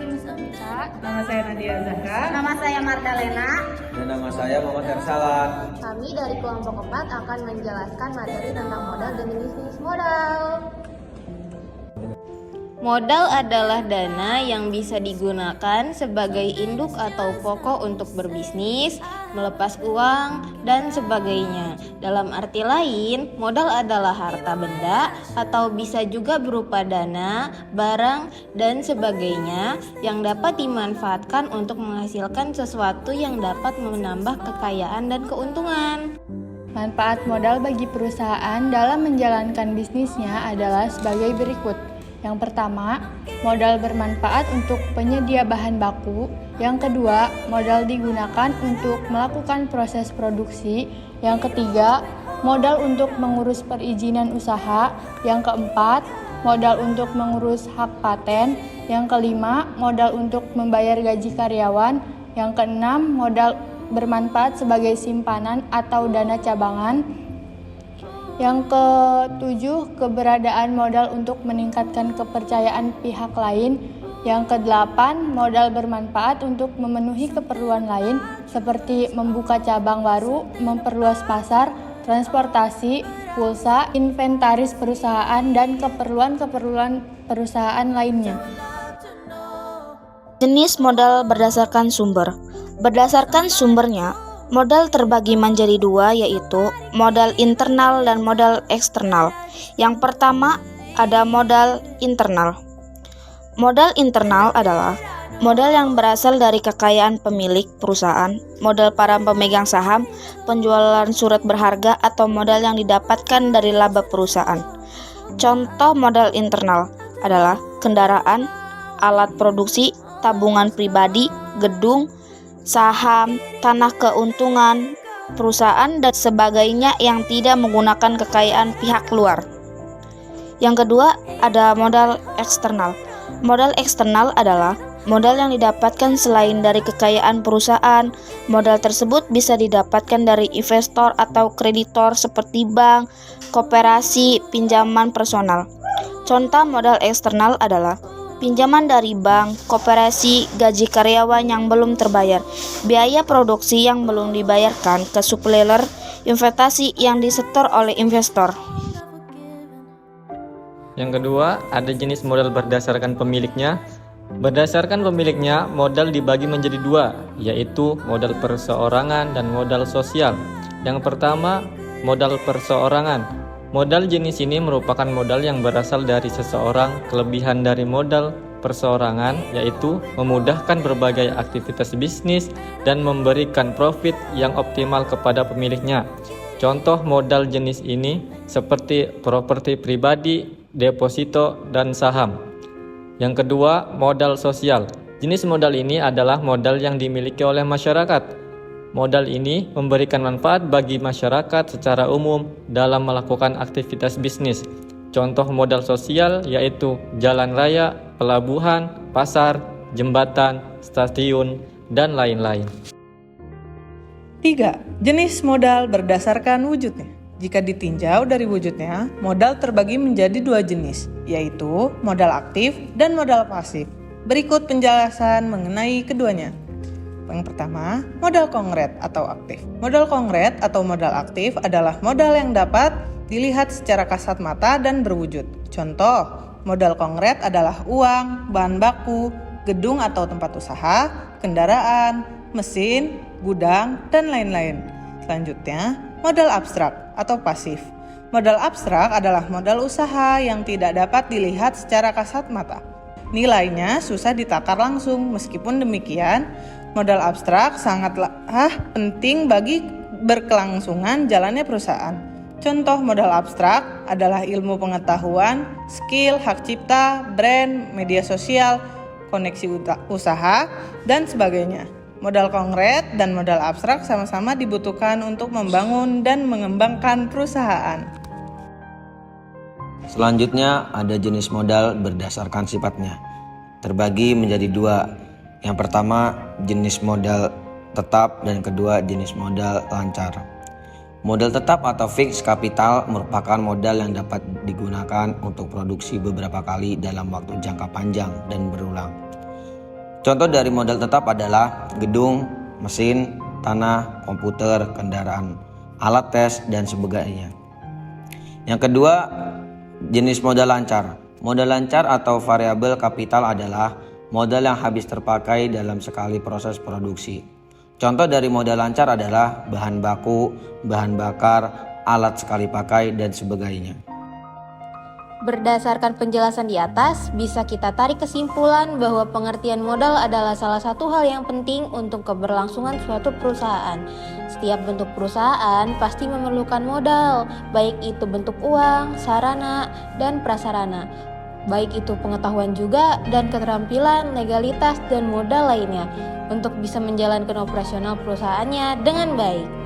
Yunus Amita. Nama saya Nadia Zahra. Nama saya Mardalena. Dan nama saya Muhammad Hersalan. Kami dari kelompok 4 akan menjelaskan materi tentang modal dan bisnis modal. Modal adalah dana yang bisa digunakan sebagai induk atau pokok untuk berbisnis, melepas uang, dan sebagainya. Dalam arti lain, modal adalah harta benda atau bisa juga berupa dana, barang, dan sebagainya yang dapat dimanfaatkan untuk menghasilkan sesuatu yang dapat menambah kekayaan dan keuntungan. Manfaat modal bagi perusahaan dalam menjalankan bisnisnya adalah sebagai berikut. Yang pertama, modal bermanfaat untuk penyedia bahan baku. Yang kedua, modal digunakan untuk melakukan proses produksi. Yang ketiga, modal untuk mengurus perizinan usaha. Yang keempat, modal untuk mengurus hak paten. Yang kelima, modal untuk membayar gaji karyawan. Yang keenam, modal bermanfaat sebagai simpanan atau dana cabangan. Yang ketujuh, keberadaan modal untuk meningkatkan kepercayaan pihak lain. Yang kedelapan, modal bermanfaat untuk memenuhi keperluan lain seperti membuka cabang baru, memperluas pasar, transportasi, pulsa, inventaris perusahaan, dan keperluan-keperluan perusahaan lainnya. Jenis modal berdasarkan sumber. Berdasarkan sumbernya, modal terbagi menjadi dua, yaitu modal internal dan modal eksternal. Yang pertama ada modal internal. Modal internal adalah modal yang berasal dari kekayaan pemilik perusahaan, modal para pemegang saham, penjualan surat berharga, atau modal yang didapatkan dari laba perusahaan. Contoh modal internal adalah kendaraan, alat produksi, tabungan pribadi, gedung, saham, tanah keuntungan, perusahaan, dan sebagainya yang tidak menggunakan kekayaan pihak luar. Yang kedua, ada modal eksternal. Modal eksternal adalah modal yang didapatkan selain dari kekayaan perusahaan. Modal tersebut bisa didapatkan dari investor atau kreditor seperti bank, koperasi, pinjaman personal. Contoh modal eksternal adalah pinjaman dari bank, koperasi, gaji karyawan yang belum terbayar, biaya produksi yang belum dibayarkan ke supplier, investasi yang disetor oleh investor. Yang kedua, ada jenis modal berdasarkan pemiliknya. Berdasarkan pemiliknya, modal dibagi menjadi dua, yaitu modal perseorangan dan modal sosial. Yang pertama, modal perseorangan. Modal jenis ini merupakan modal yang berasal dari seseorang. Kelebihan dari modal perseorangan yaitu memudahkan berbagai aktivitas bisnis dan memberikan profit yang optimal kepada pemiliknya. Contoh modal jenis ini seperti properti pribadi, deposito, dan saham. Yang kedua, modal sosial. Jenis modal ini adalah modal yang dimiliki oleh masyarakat. Modal ini memberikan manfaat bagi masyarakat secara umum dalam melakukan aktivitas bisnis. Contoh modal sosial yaitu jalan raya, pelabuhan, pasar, jembatan, stasiun, dan lain-lain. 3. Jenis modal berdasarkan wujudnya. Jika ditinjau dari wujudnya, modal terbagi menjadi dua jenis, yaitu modal aktif dan modal pasif. Berikut penjelasan mengenai keduanya. Yang pertama, modal konkret atau aktif. Modal konkret atau modal aktif adalah modal yang dapat dilihat secara kasat mata dan berwujud. Contoh, modal konkret adalah uang, bahan baku, gedung atau tempat usaha, kendaraan, mesin, gudang, dan lain-lain. Selanjutnya, modal abstrak atau pasif. Modal abstrak adalah modal usaha yang tidak dapat dilihat secara kasat mata. Nilainya susah ditakar langsung. Meskipun demikian, modal abstrak sangatlah penting bagi berkelangsungan jalannya perusahaan. Contoh modal abstrak adalah ilmu pengetahuan, skill, hak cipta, brand, media sosial, koneksi usaha, dan sebagainya. Modal konkret dan modal abstrak sama-sama dibutuhkan untuk membangun dan mengembangkan perusahaan. Selanjutnya ada jenis modal berdasarkan sifatnya. Terbagi menjadi dua. Yang pertama jenis modal tetap dan kedua jenis modal lancar. Modal tetap atau fixed capital merupakan modal yang dapat digunakan untuk produksi beberapa kali dalam waktu jangka panjang dan berulang. Contoh dari modal tetap adalah gedung, mesin, tanah, komputer, kendaraan, alat tes, dan sebagainya. Yang kedua, jenis modal lancar. Modal lancar atau variabel kapital adalah modal yang habis terpakai dalam sekali proses produksi. Contoh dari modal lancar adalah bahan baku, bahan bakar, alat sekali pakai, dan sebagainya. Berdasarkan penjelasan di atas, bisa kita tarik kesimpulan bahwa pengertian modal adalah salah satu hal yang penting untuk keberlangsungan suatu perusahaan. Setiap bentuk perusahaan pasti memerlukan modal, baik itu bentuk uang, sarana, dan prasarana. Baik itu pengetahuan juga dan keterampilan, legalitas, dan modal lainnya untuk bisa menjalankan operasional perusahaannya dengan baik.